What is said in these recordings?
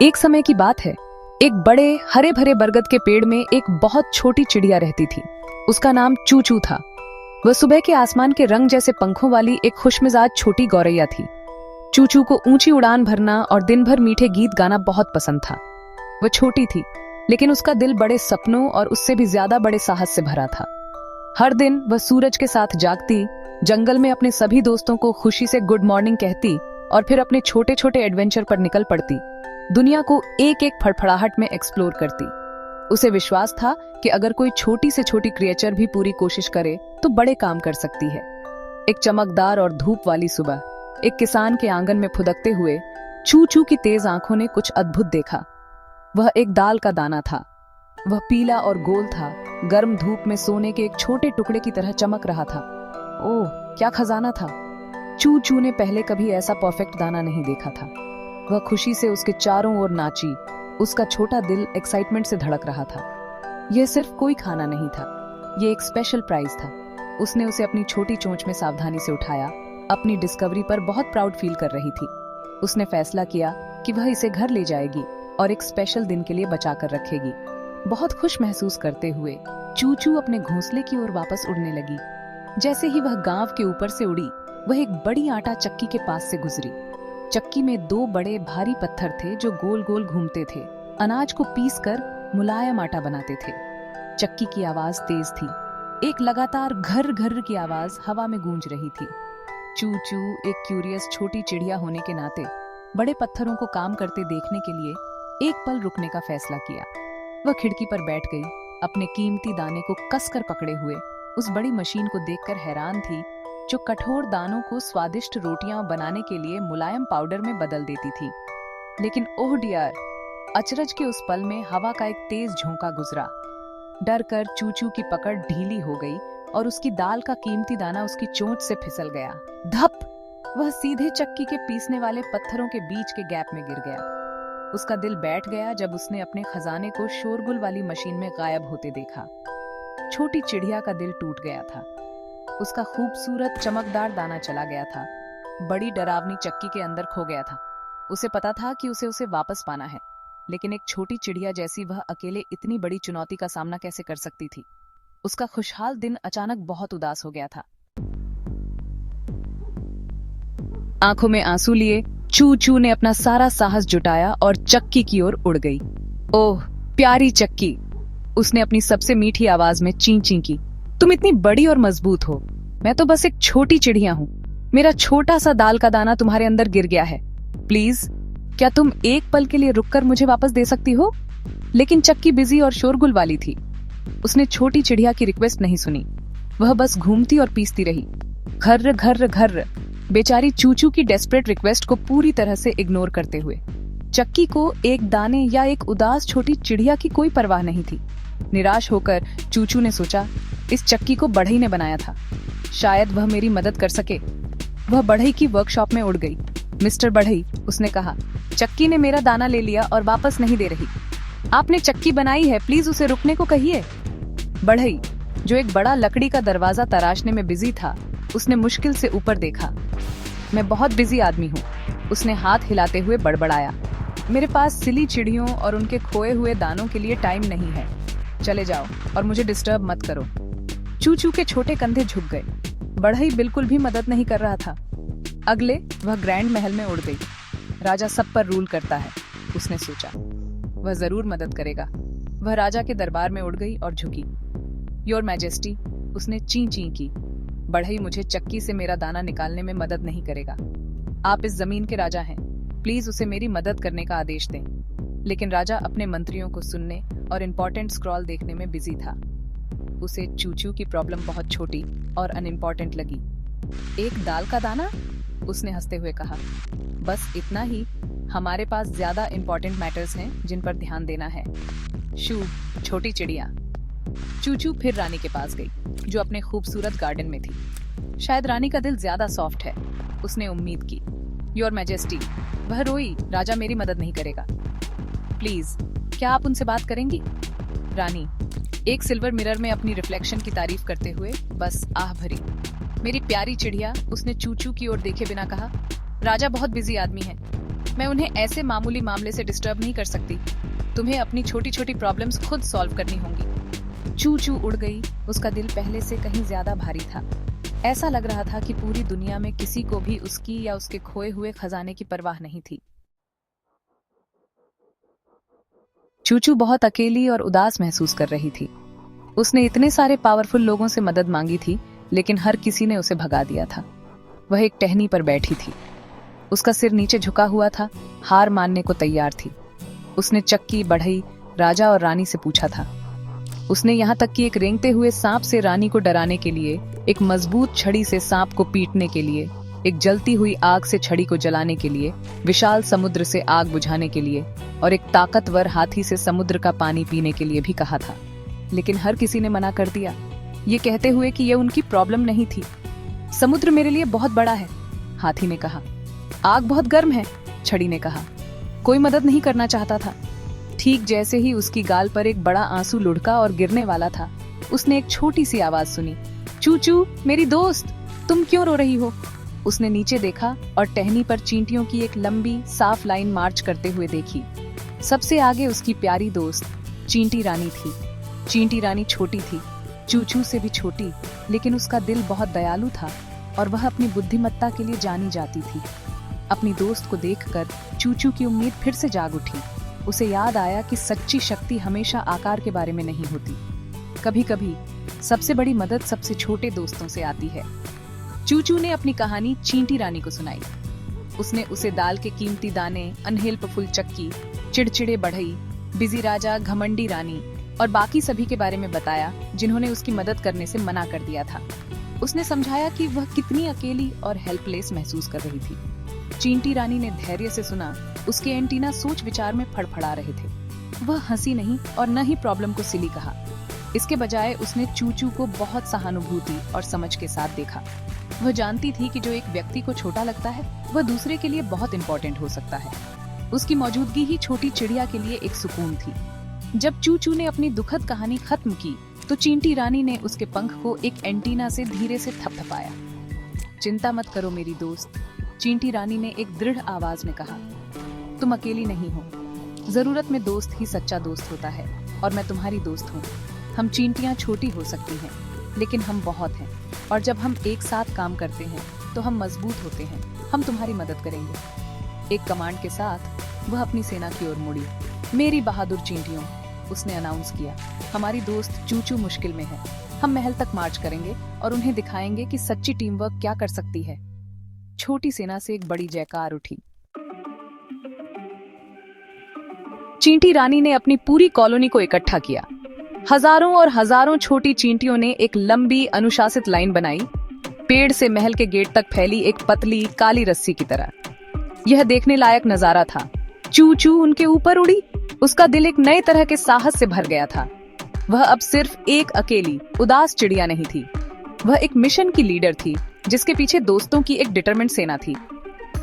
एक समय की बात है। एक बड़े हरे भरे बरगद के पेड़ में एक बहुत छोटी चिड़िया रहती थी। उसका नाम चूचू था। वह सुबह के आसमान के रंग जैसे पंखों वाली एक खुशमिजाज छोटी गौरैया थी। चूचू को ऊंची उड़ान भरना और दिन भर मीठे गीत गाना बहुत पसंद था। वह छोटी थी, लेकिन उसका दिल बड़े सपनों और उससे भी ज्यादा बड़े साहस से भरा था। हर दिन वह सूरज के साथ जागती, जंगल में अपने सभी दोस्तों को खुशी से गुड मॉर्निंग कहती और फिर अपने छोटे छोटे एडवेंचर पर निकल पड़ती। दुनिया को एक एक फड़फड़ाहट में एक्सप्लोर करती। उसे विश्वास था कि अगर कोई छोटी से छोटी क्रिएचर भी पूरी कोशिश करे तो बड़े काम कर सकती है। एक चमकदार और धूप वाली सुबह एक किसान के आंगन में फुदकते हुए चूचू की तेज आंखों ने कुछ अद्भुत देखा। वह एक दाल का दाना था। वह पीला और गोल था, गर्म धूप में सोने के एक छोटे टुकड़े की तरह चमक रहा था। ओह, क्या खजाना था! चूचू ने पहले कभी ऐसा परफेक्ट दाना नहीं देखा था। वह खुशी से उसके चारों ओर नाची। उसका छोटा दिल एक्साइटमेंट से धड़क रहा था। यह सिर्फ कोई खाना नहीं था, यह एक स्पेशल प्राइज था। उसने उसे अपनी छोटी चोंच में सावधानी से उठाया। अपनी डिस्कवरी पर बहुत प्राउड फील कर रही थी। उसने फैसला किया कि वह इसे घर ले जाएगी और एक स्पेशल दिन के लिए बचा कर रखेगी। बहुत खुश महसूस करते हुए चूचू अपने घोंसले की ओर वापस उड़ने लगी। जैसे ही वह गांव के ऊपर से उड़ी, वह एक बड़ी आटा चक्की के पास से गुजरी। चक्की में दो बड़े भारी पत्थर थे जो गोल गोल घूमते थे। अनाज को पीसकर मुलायम आटा बनाते थे। चक्की की आवाज तेज थी। एक लगातार घर घर की आवाज हवा में गूंज रही थी। चूचू एक क्यूरियस छोटी चिड़िया होने के नाते बड़े पत्थरों को काम करते देखने के लिए एक पल रुकने का फैसला किया। वह खिड़की पर बैठ गई, अपने कीमती दाने को कसकर पकड़े हुए। उस बड़ी मशीन को देखकर हैरान थी, जो कठोर दानों को स्वादिष्ट रोटियां बनाने के लिए मुलायम पाउडर में बदल देती थी। लेकिन ओह डियर, अचरज के उस पल में हवा का एक तेज झोंका गुजरा। डर कर चूचू की पकड़ ढीली हो गई और उसकी दाल का कीमती दाना उसकी चोंच से फिसल गया। धप! वह सीधे चक्की के पीसने वाले पत्थरों के बीच के गैप में गिर गया। उसका दिल बैठ गया जब उसने अपने खजाने को शोरगुल वाली मशीन में गायब होते देखा। छोटी चिड़िया का दिल टूट गया था। उसका खूबसूरत चमकदार दाना चला गया था। बड़ी डरावनी चक्की के अंदर खो गया था। उसे पता था कि उसे वापस पाना है, लेकिन एक छोटी चिड़िया जैसी वह अकेले इतनी बड़ी चुनौती का सामना कैसे कर सकती थी? उसका खुशहाल दिन अचानक बहुत उदास हो गया था। आंखों में आंसू लिए चूचू ने अपना सारा साहस जुटाया और चक्की की ओर उड़ गई। ओह प्यारी चक्की, उसने अपनी सबसे मीठी आवाज में ची ची की। तुम इतनी बड़ी और मजबूत हो, मैं तो बस एक छोटी चिड़िया हूँ। मेरा छोटा सा दाल का दाना तुम्हारे अंदर गिर गया है। प्लीज, क्या तुम एक पल के लिए रुककर मुझे वापस दे सकती हो? लेकिन चक्की बिजी और शोरगुल वाली थी। उसने छोटी चिड़िया की रिक्वेस्ट नहीं सुनी। वह बस घूमती और पीसती रही। घर्र घर्र घर्र। बेचारी चूचू की डेस्परेट रिक्वेस्ट को पूरी तरह से इग्नोर करते हुए चक्की को एक दाने या एक उदास छोटी चिड़िया की कोई परवाह नहीं थी। निराश होकर चूचू ने सोचा, इस चक्की को बढ़ई ने बनाया था, शायद वह मेरी मदद कर सके। वह बढ़ई की वर्कशॉप में उड़ गई। मिस्टर बढ़ई, उसने कहा, चक्की ने मेरा दाना ले लिया और वापस नहीं दे रही। आपने चक्की बनाई है, प्लीज उसे रुकने को कहिए। बढ़ई, जो एक बड़ा लकड़ी का दरवाजा तराशने में बिजी था, उसने मुश्किल से ऊपर देखा। मैं बहुत बिजी आदमी हूँ, उसने हाथ हिलाते हुए बड़बड़ाया। मेरे पास सिली चिड़ियों और उनके खोए हुए दानों के लिए टाइम नहीं है। चले जाओ और मुझे डिस्टर्ब मत करो। चूचू के छोटे कंधे झुक गए। बढ़ई बिल्कुल भी मदद नहीं कर रहा था। अगले वह ग्रैंड महल में उड़ गई। राजा सब पर रूल करता है, उसने सोचा। वह जरूर मदद करेगा। वह राजा के दरबार में उड़ गई और झुकी। योर मैजेस्टी, उसने ची ची की। बढ़ई मुझे चक्की से मेरा दाना निकालने में मदद नहीं करेगा। आप इस जमीन के राजा हैं, प्लीज उसे मेरी मदद करने का आदेश दें। लेकिन राजा अपने मंत्रियों को सुनने और इम्पोर्टेंट स्क्रॉल देखने में बिजी था। उसे चूचू की प्रॉब्लम बहुत छोटी और अनइम्पोर्टेंट लगी। एक दाल का दाना? उसने हंसते हुए कहा, बस इतना ही। हमारे पास ज्यादा इम्पोर्टेंट मैटर्स हैं जिन पर ध्यान देना है। शू, छोटी चिड़िया। चूचू फिर रानी के पास गई, जो अपने खूबसूरत गार्डन में थी। शायद रानी का दिल ज्यादा सॉफ्ट है, उसने उम्मीद की। योर मैजेस्टी, वह रोई, राजा मेरी मदद नहीं करेगा। प्लीज, क्या आप उनसे बात करेंगी? रानी, एक सिल्वर मिरर में अपनी रिफ्लेक्शन की तारीफ करते हुए बस आह भरी। मेरी प्यारी चिड़िया, उसने चूचू की ओर देखे बिना कहा। राजा बहुत बिजी आदमी है, मैं उन्हें ऐसे मामूली मामले से डिस्टर्ब नहीं कर सकती। तुम्हें अपनी छोटी छोटी प्रॉब्लम्स खुद सॉल्व करनी होंगी। चू चू उड़ गई। उसका दिल पहले से कहीं ज्यादा भारी था। ऐसा लग रहा था कि पूरी दुनिया में किसी को भी उसकी या उसके खोए हुए खजाने की परवाह नहीं थी। चूचू बहुत अकेली और उदास महसूस कर रही थी। उसने इतने सारे पावरफुल लोगों से मदद मांगी थी, लेकिन हर किसी ने उसे भगा दिया था। वह एक टहनी पर बैठी थी। उसका सिर नीचे झुका हुआ था, हार मानने को तैयार थी। उसने चक्की, बढ़ई, राजा और रानी से पूछा था। उसने यहाँ तक कि एक रेंगते हुए सांप से रानी को डराने के लिए, एक मजबूत छड़ी से सांप को पीटने के लिए, एक जलती हुई आग से छड़ी को जलाने के लिए, विशाल समुद्र से आग बुझाने के लिए और एक ताकतवर हाथी से समुद्र का पानी पीने के लिए भी कहा था। लेकिन हर किसी ने मना कर दिया, ये कहते हुए कि यह उनकी प्रॉब्लम नहीं थी। समुद्र मेरे लिए बहुत बड़ा है, हाथी ने कहा। आग बहुत गर्म है, छड़ी ने कहा। कोई मदद नहीं करना चाहता था। ठीक जैसे ही उसकी गाल पर एक बड़ा आंसू लुढ़का और गिरने वाला था, उसने एक छोटी सी आवाज सुनी, चूचू मेरी दोस्त, तुम क्यों रो रही हो? उसने नीचे देखा और टहनी पर चींटियों की एक लंबी साफ लाइन मार्च करते हुए देखी। सबसे आगे उसकी प्यारी दोस्त चींटी रानी थी। चींटी रानी छोटी थी, चूचू से भी छोटी, लेकिन उसका दिल बहुत दयालु था और वह अपनी बुद्धिमत्ता के लिए जानी जाती थी। अपनी दोस्त को देखकर चूचू की उम्मीद फिर से जाग उठी। उसे याद आया कि सच्ची शक्ति हमेशा आकार के बारे में नहीं होती। कभी कभी सबसे बड़ी मदद सबसे छोटे दोस्तों से आती है। चूचू ने अपनी कहानी चींटी रानी को सुनाई। उसने उसे दाल के कीमती दाने, अनहेल्पफुल चक्की, चिड़चिड़े बढ़ई, बिजी राजा, घमंडी रानी और बाकी सभी के बारे में बताया, जिन्होंने उसकी मदद करने से मना कर दिया था। उसने समझाया कि वह कितनी अकेली और हेल्पलेस महसूस कर रही थी। चींटी रानी ने धैर्य से सुना। उसके एंटीना सोच विचार में फड़फड़ा रहे थे। वह हंसी नहीं और न ही प्रॉब्लम को सिली कहा। इसके बजाय उसने चूचू को बहुत सहानुभूति और समझ के साथ देखा। वह जानती थी कि जो एक व्यक्ति को छोटा लगता है, वह दूसरे के लिए बहुत इंपॉर्टेंट हो सकता है। उसकी मौजूदगी ही छोटी चिड़िया के लिए एक सुकून थी। जब चूचू ने अपनी दुखद कहानी खत्म की, तो चींटी रानी ने उसके पंख को एक एंटीना से धीरे से थपथपाया। चिंता मत करो मेरी दोस्त, चींटी रानी ने एक दृढ़ आवाज में कहा। तुम अकेली नहीं हो। जरूरत में दोस्त ही सच्चा दोस्त होता है और मैं तुम्हारी दोस्त हूँ। हम चींटियाँ छोटी हो सकती हैं, लेकिन हम बहुत हैं और जब हम एक साथ काम करते हैं तो हम मजबूत होते हैं। हम तुम्हारी मदद करेंगे। एक कमांड के साथ वह अपनी सेना की ओर मुड़ी। मेरी बहादुर चींटियों, उसने अनाउंस किया, हमारी दोस्त चूचू मुश्किल में है। हम महल तक मार्च करेंगे और उन्हें दिखाएंगे कि सच्ची टीम वर्क क्या कर सकती है। छोटी सेना से एक बड़ी जयकार उठी। चींटी रानी ने अपनी पूरी कॉलोनी को इकट्ठा किया। हजारों और हजारों छोटी चींटियों ने एक लंबी अनुशासित लाइन बनाई, पेड़ से महल के गेट तक फैली एक पतली काली रस्सी की तरह। यह देखने लायक नजारा था। चूचू उनके ऊपर उड़ी। उसका दिल एक नए तरह के साहस से भर गया था। वह अब सिर्फ एक अकेली उदास चिड़िया नहीं थी, वह एक मिशन की लीडर थी, जिसके पीछे दोस्तों की एक डिटरमेंट सेना थी।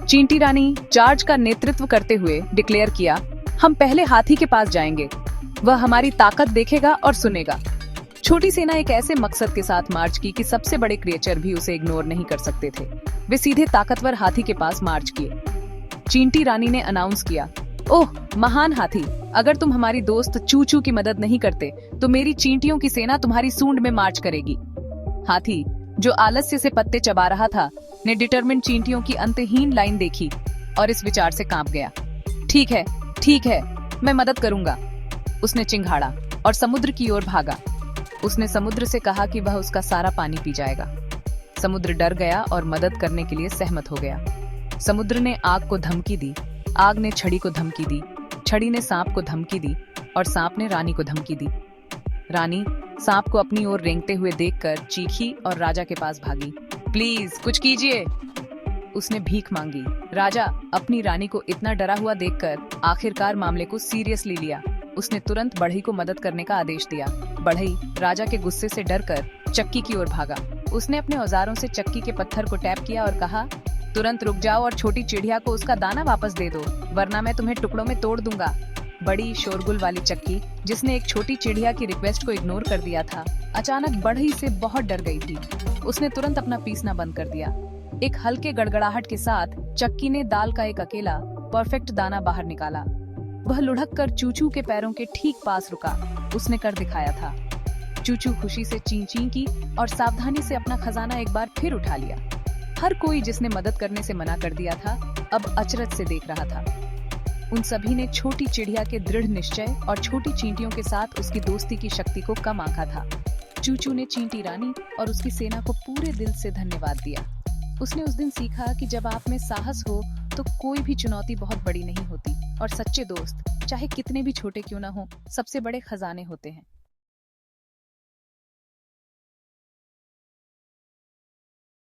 चींटी रानी चार्ज का नेतृत्व करते हुए डिक्लेयर किया, हम पहले हाथी के पास जाएंगे। वह हमारी ताकत देखेगा और सुनेगा। छोटी सेना एक ऐसे मकसद के साथ मार्च की कि सबसे बड़े क्रिएचर भी उसे इग्नोर नहीं कर सकते थे। वे सीधे ताकतवर हाथी के पास मार्च किए। चींटी रानी ने अनाउंस किया, ओह महान हाथी, अगर तुम हमारी दोस्त चूचू की मदद नहीं करते तो मेरी चींटियों की सेना तुम्हारी सूंड में मार्च करेगी। हाथी, जो आलस्य से पत्ते चबा रहा था, ने डिटरमिन्ड चींटियों की अंतहीन लाइन देखी और इस विचार से कांप गया। ठीक है, मैं मदद करूंगा, उसने चिंघाड़ा और समुद्र की ओर भागा। उसने समुद्र से कहा कि वह उसका सारा पानी पी जाएगा। समुद्र डर गया और मदद करने के लिए सहमत हो गया। समुद्र ने आग को धमकी दी, आग ने छड़ी को धमकी दी, छड़ी ने सांप को धमकी दी और सांप ने रानी को धमकी दी। रानी सांप को अपनी ओर रेंगते हुए देखकर चीखी और राजा के पास भागी। प्लीज कुछ कीजिए, उसने भीख मांगी। राजा अपनी रानी को इतना डरा हुआ देखकर आखिरकार मामले को सीरियसली लिया। उसने तुरंत बढ़ई को मदद करने का आदेश दिया। बढ़ई राजा के गुस्से से डरकर चक्की की ओर भागा। उसने अपने औजारों से चक्की के पत्थर को टैप किया और कहा, तुरंत रुक जाओ और छोटी चिड़िया को उसका दाना वापस दे दो, वरना मैं तुम्हें टुकड़ों में तोड़ दूंगा। बड़ी शोरगुल वाली चक्की, जिसने एक छोटी चिड़िया की रिक्वेस्ट को इग्नोर कर दिया था, अचानक बढ़ई से बहुत डर गई थी। उसने तुरंत अपना पीसना बंद कर दिया। एक हल्के गड़गड़ाहट के साथ चक्की ने दाल का एक अकेला परफेक्ट दाना बाहर निकाला। वह लुढ़क कर चूचू के पैरों के ठीक पास रुका। उसने कर दिखाया था। चूचू खुशी से ची ची की और सावधानी से अपना खजाना एक बार फिर उठा लिया। हर कोई जिसने मदद करने से मना कर दिया था अब अचरज से देख रहा था। उन सभी ने छोटी चिड़िया के दृढ़ निश्चय और छोटी चींटियों के साथ उसकी दोस्ती की शक्ति को कम आंका था। चूचू ने चींटी रानी और उसकी सेना को पूरे दिल से धन्यवाद दिया। उसने उस दिन सीखा कि जब आप में साहस हो तो कोई भी चुनौती बहुत बड़ी नहीं होती और सच्चे दोस्त चाहे कितने भी छोटे क्यों ना हो सबसे बड़े खजाने होते हैं।